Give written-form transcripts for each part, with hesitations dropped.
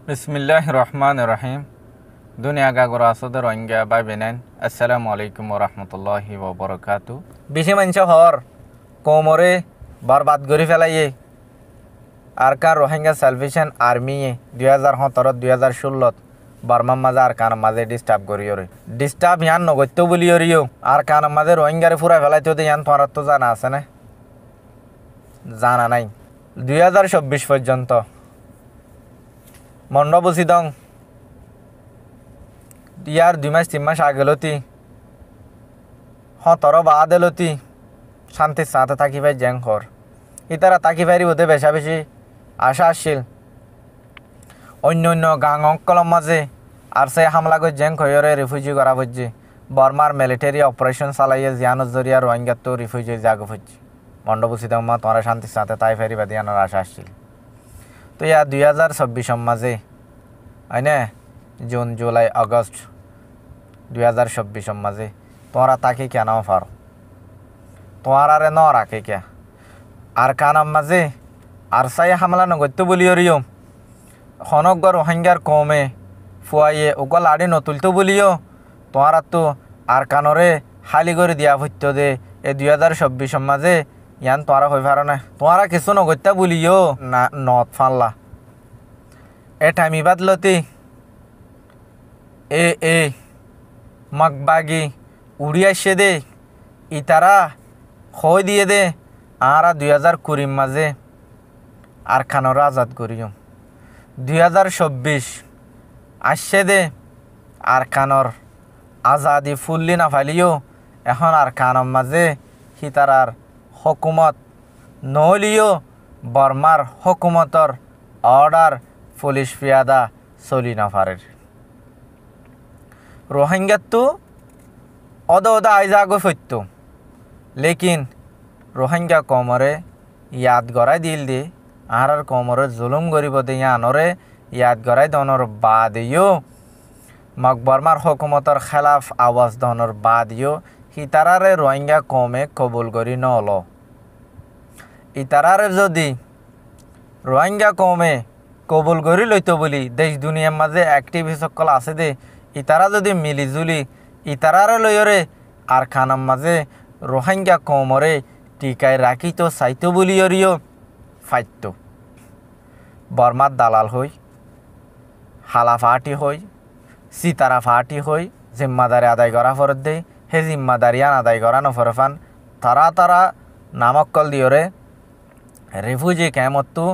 বিসমিল্লাহ রহমান রহিম দুনিয়া গাগর আসদের রোহিঙ্গা বাই বেনেন আসসালামু আলাইকুম রহমতুল্লাহি ওবরকাতু। বেশি মানুষ হর কোমরে বরবাদ করে ফেলাইয়ে আর কার রোহিঙ্গা সালভেশন আর্মিয়ে 2017-2016 বর্মার মাঝে আর কানের মাঝে ডিস্টার্ব করিও রে ডিস্টার্ব ইয়ান নগত্য বলিও রিও আর কানের মাঝে রোহিঙ্গারে ফুরা ফেলাইতে ইয়ান তোমার তো জানা আছে না? জানা নাই। 2024 পর্যন্ত মন্ডবসি দং ইয়ার 2 মাস 3 মাস আগেলতি তর বাদ এলতি শান্তির সাথে থাকি ভাই জ্যাং হর ইতারা তাকি ভাই ওতে বেশা বেশি আশা আসছিল অন্য অন্য গাং অঙ্কলম মাঝে আর সে হামলা করে জ্যাং হয়রে রিফিউজি করা হচ্ছে বর্মার মিলিটারি অপারেশন চালাইয়ে জিয়ানোর জরিয়া রোহিঙ্গা তো রিফিউজি জাগ হচ্ছে মন্ডবসি দং মা তোমার শান্তির সাথে তাই ফেরি বাদিয়ানোর আশা আসছিল। তো ইয়া 2024 মাঝে হয়নে জুন জুলাই আগস্ট 2024 মাঝে তোরা তাকে কেন পার তোমার আরে ন রাখে কে আর কানাম মাঝে আর সাই হামলা নগত্য বলিও রিও হনগর রোহিঙ্গার কমে ফুয়াইয়ে ওগল আড়ি নতুলতো বলিও তোমার তো আর কানরে হালি করে দিয়া ভত্য দে এই 2024 মাঝে ইয়ান তোরা হয়ে পারো না তোরা কিছু নগত্যা বলিও না নত ফানলা এ টাইমি বাদলতি এ মগবাগি উড়ি আসে দে ইতারা হয় দিয়ে দে আরা 2020 মাঝে আর খানর আজাদ করিও 2024 আসছে দে আর খানর আজাদি ফুললি না ফালিও এখন আর খানর মাঝে হিতারার হকুমত নলিও বর্মার হকুমতর অর্ডার পুলিশ পিয়াদা চলি না পারের রোহিঙ্গা তো অদা আইজা আগে ফত্য লেকিন রোহিঙ্গা কমরে ইয়াদ গড়াই দিল দে আর কমরে জুলুম গরিব দে আনরে ইয়াদ গড়াই দনর বাদিও মকবরমার হকুমতর খেলাফ আওয়াজ দনর বাদিও হিতারারে রোহিঙ্গা কমে কবুল করি নল ইতারারে যদি রোহিঙ্গা কমে কবুল করি লইতো বলি দেশ দুনিয়ার মাঝে অ্যাক্টিভিস্ট সকল আছে দে ইতারা যদি মিলিজুলি ইতারারে লইরে আর খানার মাঝে রোহিঙ্গা কমরে টিকায় রাখি তো চাইতো বলিও ফাইত বর্মার দালাল হই হালা ফাটি হই সিতারা ফাটি হই জিম্মাদারি আদায় করা ফরত দেয় হে জিম্মাদারিয়ান আদায় করা নফর ফান তারা নামক্কল দিওরে রিফিউজি ক্যাম্পতো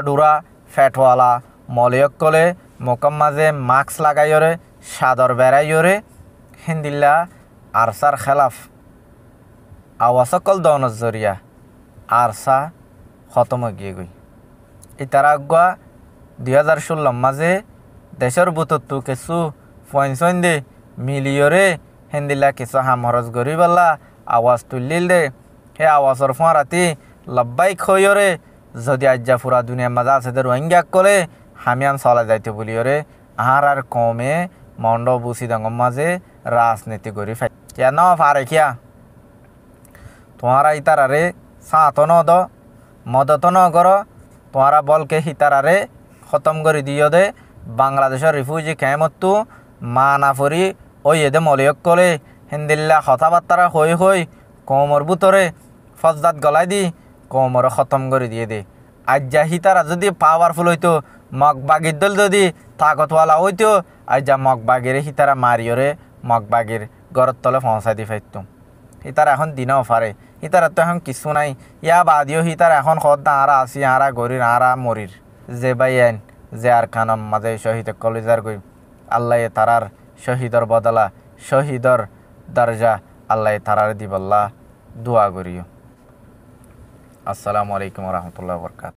ডুরা ফ্যাটওয়ালা মলয়কলে মোকাম মাঝে মাস্ক লাগাইরে সাদর বেড়াইরে হিন্দিল্লা আরসার খেলাফ আওয়াসকল দনর জরিয়া আরসা খতম গিয়ে গই ইতারা আগুয়া 2016 মাঝে দেশের বুতত্তু কিছু ফয়ন দে মিলিয়রে হিন্দিল্লা কিছু হামরজ গরিবাল্লা আওয়াজ তুলিল দে হে আওয়াজর ফাঁড়াতি লব্বাই খয়রে যদি আজ্জা ফুরা দুনিয়ার মাঝে আছে রোহিঙ্গা কলে হামিয়ান চলা যাইতে বলিওরে আর কমে মন্ড বুসি ডাঙর মাঝে রাজনীতি করি ফাই কেন পারে কিয়া তোমারা ইতারারে সাঁত ন দ মদত ন কর তোমারা বলকে হিতারারে খতম করে দিও দে বাংলাদেশের রিফিউজি ক্যাম্পতো মা না ফরি ওই এদে মলিয়ক কলে হিন্দিল্লা কথাবার্তারা হই কমর বুতরে ফজদাত গলাই দি কমর খতম করে দিয়ে দে আজ্জা হিতারা যদি পাওয়ারফুল হইতো মগবাগির দল যদি তাকতওয়ালা হইতো আজ্জা মগবাগির হিতারা মারিওরে মগবাগির গড়ের তলে পৌঁছাই দি ফাইতো হিতারা এখন দিনও পারে হিতারা তো এখন কিছু নাই ইয়া বাদিও হিতারা এখন খদ্দা আরা আসি আরা গরির আরা মরির যে বাইন যে আর খানম মাঝে শহীদ কলিজার গই আল্লাহ তারার শহীদর বদলা শহীদর দরজা আল্লাহ তারার দিবল্লা দোয়া করিও। আসসালামু আলাইকুম রহমতুল্লাহ বরকাত।